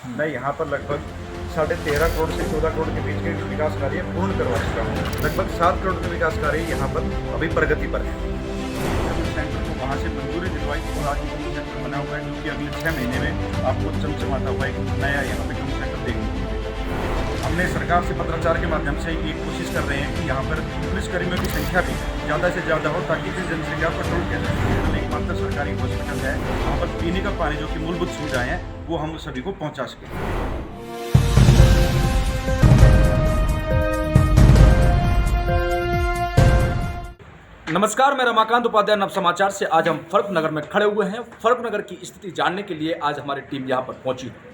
मैं यहाँ पर लगभग 13.5 करोड़ से 14 करोड़ के बीच के विकास कार्य पूर्ण करवा चुका हूँ। लगभग 7 करोड़ के विकास कार्य यहाँ पर अभी प्रगति पर है। सेंटर को वहाँ से मंजूरी दिलवाई और आज कम्युनिटी सेंटर बना हुआ है, जो कि अगले 6 महीने में आपको चमचमाता हुआ एक नया यहाँ पे कम्युनिटी सेंटर देखने को मिलेगा। हमने सरकार से पत्राचार के माध्यम से ये कोशिश कर रहे हैं कि यहाँ पर पुलिसकर्मियों की संख्या भी ज़्यादा से ज़्यादा हो, ताकि इस जनसंख्या को कंट्रोल किया जा सके। एकमात्र सरकारी हॉस्पिटल है, वहाँ पर पीने का पानी जो कि मूलभूत सुविधाएं हैं वो हम सभी को पहुँचा सकें। नमस्कार, मैं रमाकांत उपाध्याय नव समाचार से आज हम फर्रुखनगर में खड़े हुए हैं। फर्रुखनगर की स्थिति जानने के लिए आज हमारी टीम यहाँ पर पहुंची है।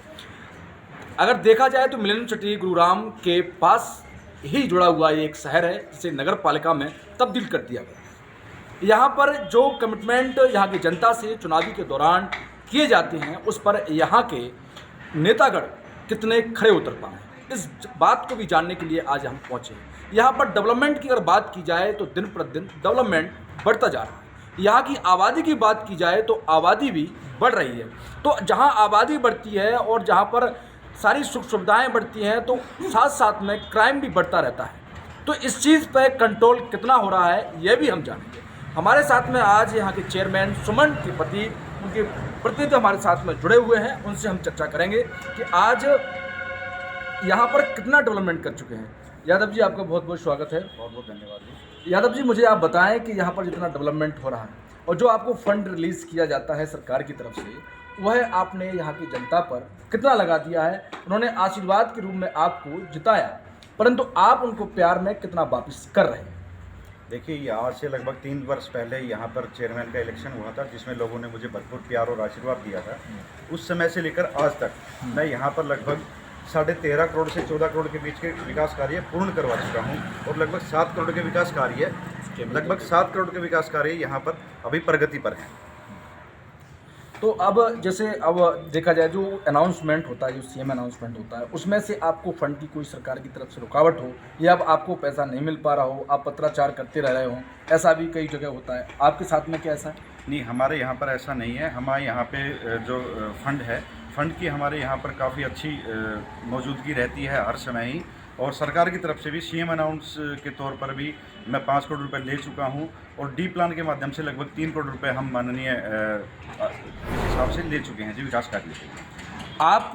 अगर देखा जाए तो मिलेनियम सिटी गुरुग्राम के पास ही जुड़ा हुआ ये एक शहर है, जिसे नगर पालिका में तब्दील कर दिया गया। यहाँ पर जो कमिटमेंट यहाँ की जनता से चुनावी के दौरान किए जाते हैं, उस पर यहाँ के नेतागण कितने खड़े उतर पाए, इस बात को भी जानने के लिए आज हम पहुँचे हैं। यहाँ पर डेवलपमेंट की अगर बात की जाए तो दिन प्रतिदिन डेवलपमेंट बढ़ता जा रहा है। यहाँ की आबादी की बात की जाए तो आबादी भी बढ़ रही है। तो जहाँ आबादी बढ़ती है और जहाँ पर सारी सुख सुविधाएँ बढ़ती हैं, तो साथ साथ में क्राइम भी बढ़ता रहता है। तो इस चीज़ पर कंट्रोल कितना हो रहा है, ये भी हम जानेंगे। हमारे साथ में आज यहाँ के चेयरमैन सुमन त्रिपाठी, उनके प्रतिनिधि हमारे साथ में जुड़े हुए हैं। उनसे हम चर्चा करेंगे कि आज यहाँ पर कितना डेवलपमेंट कर चुके हैं। यादव जी, आपका बहुत बहुत स्वागत है। बहुत बहुत धन्यवाद जी। यादव जी, मुझे आप बताएं कि यहाँ पर जितना डेवलपमेंट हो रहा है और जो आपको फंड रिलीज़ किया जाता है सरकार की तरफ से, वह आपने यहाँ की जनता पर कितना लगा दिया है। उन्होंने आशीर्वाद के रूप में आपको जिताया, परंतु आप उनको प्यार में कितना वापस कर रहे हैं। देखिए, ये आज से लगभग 3 वर्ष पहले यहाँ पर चेयरमैन का इलेक्शन हुआ था, जिसमें लोगों ने मुझे भरपूर प्यार और आशीर्वाद दिया था। उस समय से लेकर आज तक मैं यहाँ पर लगभग 13.5 करोड़ से 14 करोड़ के बीच के विकास कार्य पूर्ण करवा चुका हूँ और लगभग 7 करोड़ के विकास कार्य यहाँ पर अभी प्रगति पर हैं। तो अब जैसे अब देखा जाए, जो अनाउंसमेंट होता है, जो सीएम अनाउंसमेंट होता है, उसमें से आपको फंड की कोई सरकार की तरफ से रुकावट हो या अब आपको पैसा नहीं मिल पा रहा हो, आप पत्राचार करते रह रहे हो, ऐसा भी कई जगह होता है। आपके साथ में क्या ऐसा है? नहीं, हमारे यहाँ पर ऐसा नहीं है। हमारे यहाँ पे जो फंड है, फंड की हमारे यहाँ पर काफ़ी अच्छी मौजूदगी रहती है हर समय ही, और सरकार की तरफ से भी सीएम अनाउंस के तौर पर भी मैं 5 करोड़ रुपए ले चुका हूँ और डी प्लान के माध्यम से लगभग 3 करोड़ रुपए हम माननीय इस हिसाब से ले चुके हैं जी विकास कार्य से। आप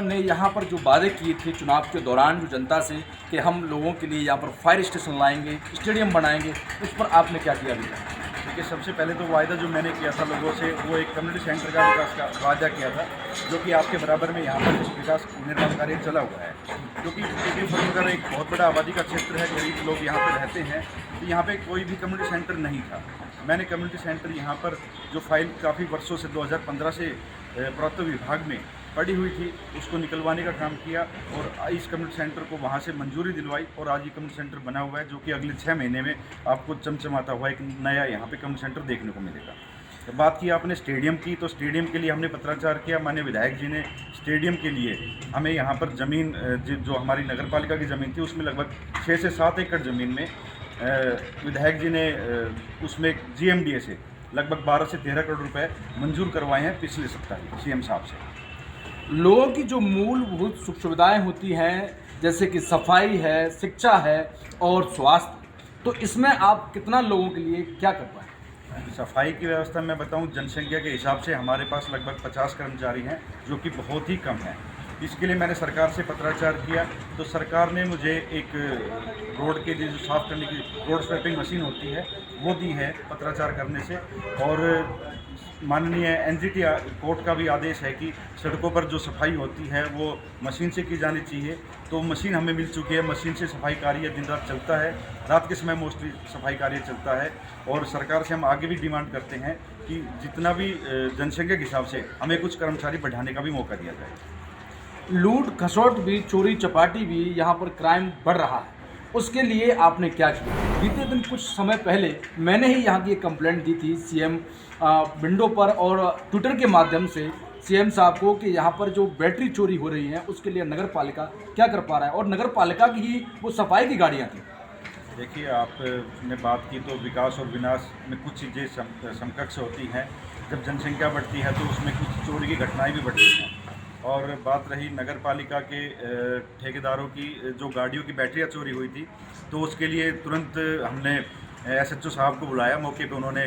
ने यहाँ पर जो वादे किए थे चुनाव के दौरान जो जनता से कि हम लोगों के लिए यहाँ पर फायर स्टेशन लाएंगे, स्टेडियम बनाएंगे, उस पर आपने क्या किया अभी तक? देखिए, सबसे पहले तो वायदा जो मैंने किया था लोगों से, वो एक कम्युनिटी सेंटर का विकास का वादा किया था, जो कि आपके बराबर में यहाँ पर विकास निर्माण कार्य चला हुआ है। क्योंकि फर्रुखनगर एक बहुत बड़ा आबादी का क्षेत्र है, गरीब लोग यहाँ पर रहते हैं, तो यहाँ पे कोई भी कम्युनिटी सेंटर नहीं था। मैंने कम्युनिटी सेंटर यहाँ पर जो फाइल काफ़ी वर्षों से 2015 से पुरातत्व विभाग में पड़ी हुई थी, उसको निकलवाने का काम किया और इस कम्युनिटी सेंटर को वहाँ से मंजूरी दिलवाई और आज ये कम्युनिटी सेंटर बना हुआ है, जो कि अगले 6 महीने में आपको चमचमाता हुआ एक नया यहाँ पे कम्युनिटी सेंटर देखने को मिलेगा। तो बात की आपने स्टेडियम की, तो स्टेडियम के लिए हमने पत्राचार किया। माननीय विधायक जी ने स्टेडियम के लिए हमें यहाँ पर ज़मीन जो हमारी नगर पालिका की ज़मीन थी, उसमें लगभग 6 से 7 एकड़ ज़मीन में विधायक जी ने उसमें GMDA से लगभग 12 से 13 करोड़ रुपये मंजूर करवाए हैं पिछले सप्ताह सीएम साहब से। लोगों की जो मूलभूत सुख सुविधाएँ होती हैं, जैसे कि सफाई है, शिक्षा है और स्वास्थ्य, तो इसमें आप कितना लोगों के लिए क्या कर पाए? सफाई की व्यवस्था मैं बताऊं, जनसंख्या के हिसाब से हमारे पास लगभग 50 कर्मचारी हैं, जो कि बहुत ही कम है। इसके लिए मैंने सरकार से पत्राचार किया, तो सरकार ने मुझे एक रोड के लिए जो साफ़ करने की रोड स्वेपिंग मशीन होती है वो दी है पत्राचार करने से। और माननीय NGT कोर्ट का भी आदेश है कि सड़कों पर जो सफाई होती है वो मशीन से की जानी चाहिए, तो मशीन हमें मिल चुकी है। मशीन से सफाई कार्य दिन रात चलता है, रात के समय मोस्टली सफाई कार्य चलता है। और सरकार से हम आगे भी डिमांड करते हैं कि जितना भी जनसंख्या के हिसाब से हमें कुछ कर्मचारी बढ़ाने का भी मौका दिया जाए। लूट खसोट भी, चोरी चपाटी भी, यहाँ पर क्राइम बढ़ रहा है, उसके लिए आपने क्या किया? बीते दिन कुछ समय पहले मैंने ही यहाँ की एक कंप्लेंट दी थी सीएम विंडो पर और ट्विटर के माध्यम से सीएम साहब को कि यहाँ पर जो बैटरी चोरी हो रही है उसके लिए नगर पालिका क्या कर पा रहा है, और नगर पालिका की ही वो सफाई की गाड़ियाँ थी। देखिए, आपने बात की तो विकास और विनाश में कुछ चीज़ें समकक्ष होती हैं। जब जनसंख्या बढ़ती है तो उसमें कुछ चोरी की घटनाएं भी बढ़ती हैं। और बात रही नगर पालिका के ठेकेदारों की, जो गाड़ियों की बैटरियाँ चोरी हुई थी, तो उसके लिए तुरंत हमने SHO साहब को बुलाया। मौके पे उन्होंने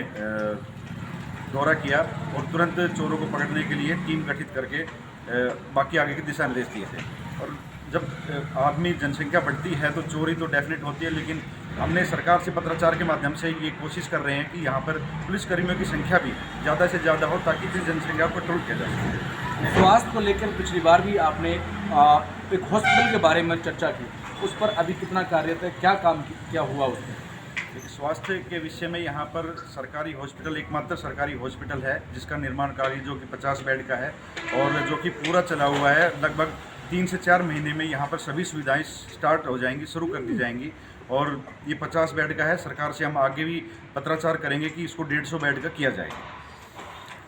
दौरा किया और तुरंत चोरों को पकड़ने के लिए टीम गठित करके बाकी आगे के दिशा निर्देश दिए थे। और जब आदमी जनसंख्या बढ़ती है तो चोरी तो डेफिनेट होती है, लेकिन हमने सरकार से पत्राचार के माध्यम से ये कोशिश कर रहे हैं कि यहाँ पर पुलिसकर्मियों की संख्या भी ज़्यादा से ज़्यादा हो, ताकि इस जनसंख्या को कंट्रोल किया जा सके। स्वास्थ्य को लेकर पिछली बार भी आपने एक हॉस्पिटल के बारे में चर्चा की, उस पर अभी कितना कार्यरत है, क्या काम क्या हुआ उसमें? देखिए, स्वास्थ्य के विषय में यहाँ पर सरकारी हॉस्पिटल, एकमात्र सरकारी हॉस्पिटल है जिसका निर्माण कार्य जो कि 50 बेड का है और जो कि पूरा चला हुआ है। लगभग 3 से 4 महीने में यहाँ पर सभी सुविधाएं स्टार्ट हो जाएंगी, शुरू कर दी जाएंगी। और ये 50 बेड का है। सरकार से हम आगे भी पत्राचार करेंगे कि इसको 150 बेड का किया जाए।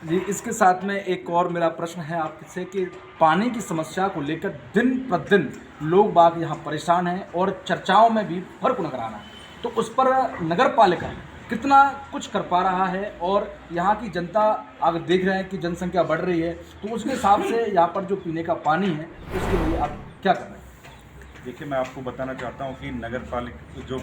जी, इसके साथ में एक और मेरा प्रश्न है आपसे कि पानी की समस्या को लेकर दिन प्रतिदिन लोग बाग यहाँ परेशान हैं और चर्चाओं में भी फर्क नजर आ रहा है, तो उस पर नगर पालिका कितना कुछ कर पा रहा है? और यहाँ की जनता अगर देख रहे हैं कि जनसंख्या बढ़ रही है, तो उसके हिसाब से यहाँ पर जो पीने का पानी है उसके लिए आप क्या कर रहे हैं? देखिए, मैं आपको बताना चाहता हूँ कि नगर पालिका जो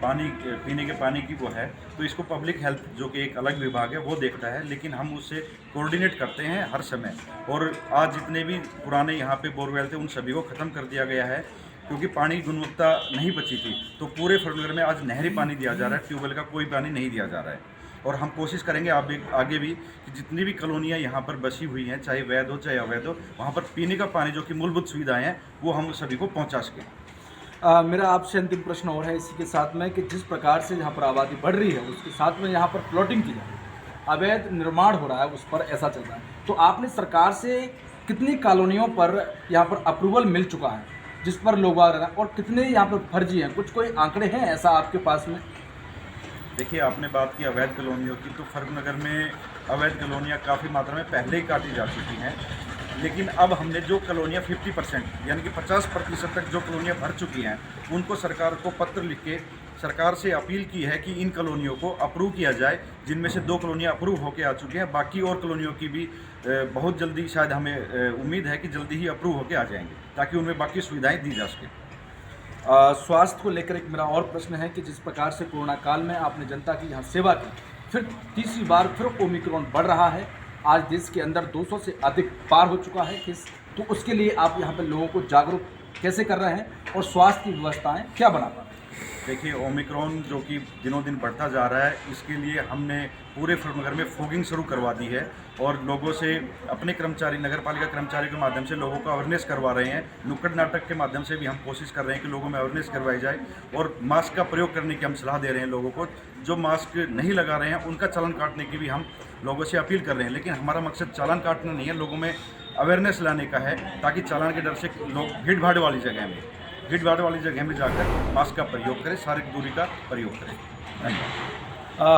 पानी पीने के पानी की वो है, तो इसको पब्लिक हेल्थ जो कि एक अलग विभाग है वो देखता है, लेकिन हम उससे कोऑर्डिनेट करते हैं हर समय। और आज जितने भी पुराने यहाँ पे बोरवेल थे उन सभी को ख़त्म कर दिया गया है, क्योंकि पानी की गुणवत्ता नहीं बची थी। तो पूरे फरुखनगर में आज नहरी पानी दिया जा रहा है, ट्यूबवेल का कोई पानी नहीं दिया जा रहा है। और हम कोशिश करेंगे आगे भी कि जितनी भी कॉलोनियाँ यहाँ पर बसी हुई हैं, चाहे वैध हो चाहे अवैध हो, वहाँ पर पीने का पानी जो कि मूलभूत सुविधाएं हैं वो हम सभी को पहुँचा सकें। मेरा आपसे अंतिम प्रश्न और है इसी के साथ में कि जिस प्रकार से यहाँ पर आबादी बढ़ रही है उसके साथ में यहाँ पर प्लॉटिंग की जा रही है, अवैध निर्माण हो रहा है, उस पर ऐसा चल रहा है, तो आपने सरकार से कितनी कॉलोनियों पर यहाँ पर अप्रूवल मिल चुका है जिस पर लोग आ रहे हैं, और कितने यहाँ पर फर्जी हैं? कुछ कोई आंकड़े हैं ऐसा आपके पास में? देखिए, आपने बात की अवैध कॉलोनियों की, तो फरुखनगर में अवैध कॉलोनियाँ काफ़ी मात्रा में पहले ही काटी जा चुकी हैं। लेकिन अब हमने जो कॉलोनियाँ 50% यानी कि 50% तक जो कॉलोनियाँ भर चुकी हैं, उनको सरकार को पत्र लिख के सरकार से अपील की है कि इन कॉलोनियों को अप्रूव किया जाए, जिनमें से 2 कॉलोनियाँ अप्रूव होकर आ चुकी हैं। बाकी और कॉलोनियों की भी बहुत जल्दी, शायद हमें उम्मीद है कि जल्दी ही अप्रूव होकर आ जाएंगे, ताकि उनमें बाकी सुविधाएँ दी जा सकें। स्वास्थ्य को लेकर एक मेरा और प्रश्न है कि जिस प्रकार से कोरोना काल में आपने जनता की यहाँ सेवा की, फिर तीसरी बार फिर ओमिक्रॉन बढ़ रहा है, आज देश के अंदर 200 से अधिक पार हो चुका है केस, तो उसके लिए आप यहाँ पर लोगों को जागरूक कैसे कर रहे हैं और स्वास्थ्य की व्यवस्थाएं क्या बना पा रहे हैं? देखिए, ओमिक्रॉन जो कि दिनों दिन बढ़ता जा रहा है, इसके लिए हमने पूरे फरुखनगर में फॉगिंग शुरू करवा दी है और लोगों से, अपने कर्मचारी, नगर पालिका कर्मचारी के माध्यम से लोगों को अवेयरनेस करवा रहे हैं। नुक्कड़ नाटक के माध्यम से भी हम कोशिश कर रहे हैं कि लोगों में अवेयरनेस करवाई जाए और मास्क का प्रयोग करने की हम सलाह दे रहे हैं लोगों को। जो मास्क नहीं लगा रहे हैं उनका चालान काटने की भी हम लोगों से अपील कर रहे हैं। लेकिन हमारा मकसद चालान काटना नहीं है, लोगों में अवेयरनेस लाने का है, ताकि चालान के डर से लोग भीड़ भाड़ वाली जगह में जाकर मास्क का प्रयोग करें, शारीरिक दूरी का प्रयोग करें। धन्यवाद।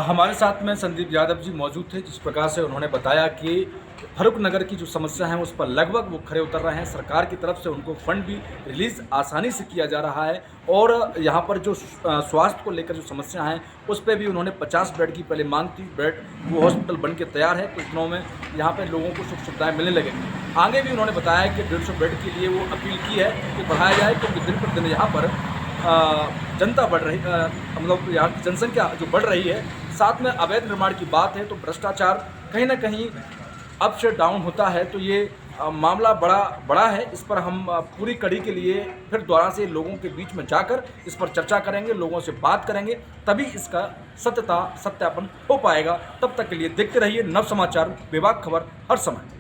हमारे साथ में संदीप यादव जी मौजूद थे, जिस प्रकार से उन्होंने बताया कि फरुखनगर की जो समस्या है उस पर लगभग वो खड़े उतर रहे हैं। सरकार की तरफ से उनको फंड भी रिलीज़ आसानी से किया जा रहा है और यहाँ पर जो स्वास्थ्य को लेकर जो समस्या हैं उस पर भी उन्होंने 50 बेड की पहले मांग थी, बेड वो हॉस्पिटल बन के तैयार है, कुछ दिनों में यहाँ पर लोगों को सुख सुविधाएँ मिलने लगेंगी। आगे भी उन्होंने बताया कि 150 बेड के लिए वो अपील की है कि बढ़ाया जाए, क्योंकि दिन प्रतिदिन यहाँ पर जनता बढ़ रही, मतलब यहाँ की जनसंख्या जो बढ़ रही है, साथ में अवैध निर्माण की बात है, तो भ्रष्टाचार कहीं ना कहीं अप से डाउन होता है, तो ये मामला बड़ा है। इस पर हम पूरी कड़ी के लिए फिर दोबारा से लोगों के बीच में जाकर इस पर चर्चा करेंगे, लोगों से बात करेंगे, तभी इसका सत्यापन हो पाएगा। तब तक के लिए देखते रहिए नव समाचार, बेबाक खबर हर समय।